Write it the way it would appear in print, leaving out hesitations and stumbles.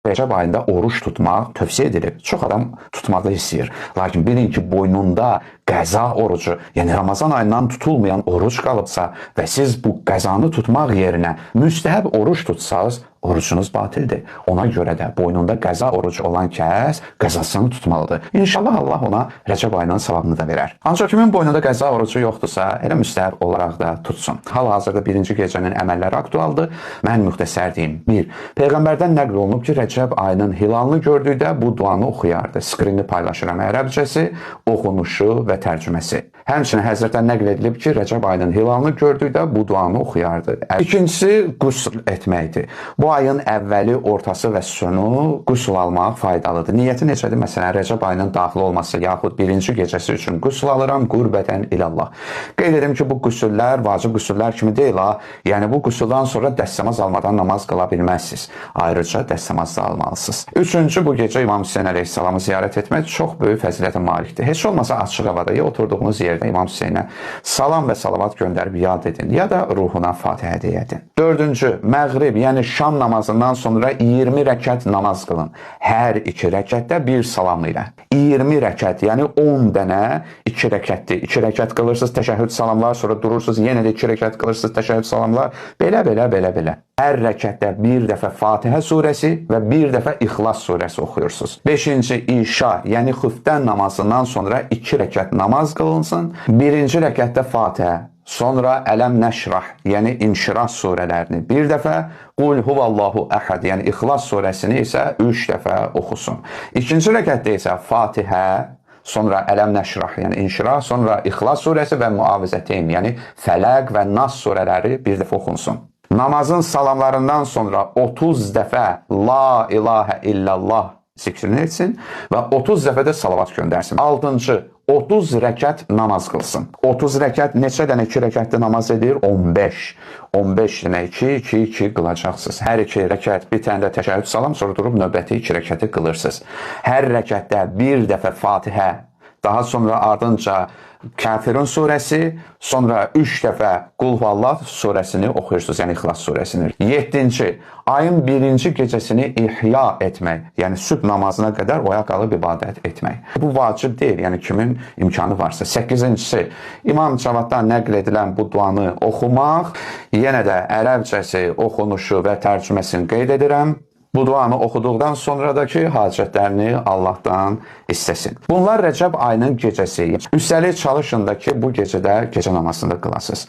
Rəcəb ayında oruç tutmaq tövsiyə edilir. Çox adam tutmağı istəyir. Lakin bilin ki, boynunda qəza orucu, yəni Ramazan ayından tutulmayan oruc qalıbsa və siz bu qəzanı tutmaq yerinə müstəhəb oruç tutsanız, orucunuz batildir. Ona görə də boynunda qəza orucu olan kəs qəzasını tutmalıdır. İnşallah Allah ona Rəcəb ayının savabını da verər. Ancaq kimin boynunda qəza orucu yoxdursa, elə müstəhəb olaraq da tutsun. Hal-hazırda birinci gecənin əməlləri aktualdır. Mən müxtəsər deyim. 1. Peyğəmbərdən nəql olunub ki, Rəcəb ayının hilalını gördükdə bu duanı oxuyardı. Skrini paylaşıram ərəbcəsi, oxunuşu və tərcüməsi. Həmçinin Həzrətdən nəql edilib ki, Rəcəb ayının hilalını gördükdə bu duanı oxuyardı. İkincisi, qusl etməkdir. Bu ayın əvvəli, ortası və sonu qusl almaq faydalıdır. Niyyəti necədir? Məsələn, Rəcəb ayının daxil olması yaxud birinci gecəsi üçün qusl alıram, qurbətən ilallah. Qeyd edim ki, bu qüsüllər vacib qüsüllər kimi deyil ha. Yəni, bu qüsüldən sonra dəstəmaz almadan namaz qıla bilməzsiniz. Ayrıca dəstəmaz da almalısınız. Üçüncü, bu gecə İmam Hüseyin əleyhissalamı ziyarət etmək çox böyük fəzilətə malikdir. Heç olmasa açıq havada ya oturduğunuz yerdə İmam Hüseynə salam və salavat göndərib yad edin, ya da ruhuna Fatihə hədiyyə edin. Dördüncü, məğrib, yəni şam namazından sonra 20 rəkət namaz qılın. Hər 2 rəkətdə bir salam ilə. 20 rəkət, yəni 10 dənə 2 rəkətdir. 2 rəkət qılırsınız, təşəhhüd salamlar, sonra durursunuz, yenə də 2 rəkət qılırsınız, təşəhhüd salamlar. Belə. Hər rəkətdə bir dəfə Fatihə surəsi və bir dəfə İxlas surəsi oxuyursunuz. 5-ci İşa, yəni xüftən namazından sonra 2 rəkət namaz qılınsın. 1-ci rəkətdə Fatihə, sonra Ələm Nəşrah, yəni İnşirah surələrini bir dəfə, Qul huvallahu əhəd, yəni İxlas surəsini isə 3 dəfə oxusun. 2-ci rəkətdə isə Fatihə, sonra Ələm Nəşrah, yəni İnşirah, sonra İxlas surəsi və Muavizəteyn, yəni Fələq və Nas surələri bir dəfə oxunsun. Namazın salamlarından sonra 30 dəfə La ilahə illallah zikrini etsin və 30 dəfə də salavat göndərsin. 6-cı, 30 rəkət namaz qılsın. 30 rəkət neçə dənə 2 rəkətdə namaz edir? 15. 15 dənə 2 qılacaqsınız. Hər 2 rəkət bir tane də təşəhhüd salam, sonra durub növbəti 2 rəkəti qılırsınız. Hər rəkətdə bir dəfə Fatihə, daha sonra ardınca Kafirun surəsi, sonra 3 dəfə Qul Huvallah surəsini oxuyursunuz, yəni İxlas surəsini. 7-ci, ayın 1-ci gecəsini ihya etmək, yəni sübh namazına qədər oyaq qalıb ibadət etmək. Bu vacib deyil, yəni kimin imkanı varsa. 8-incisi, İmam Cavaddan nəql edilən bu duanı oxumaq, yenə də ərəbcəsi, oxunuşu və tərcüməsini qeyd edirəm. Bu duanı oxuduqdan sonradakı hacətlərini Allahdan istəsin. Bunlar Rəcəb ayının gecəsi. Üstəlik çalışın da ki, bu gecədə gecə namazını qılasınız.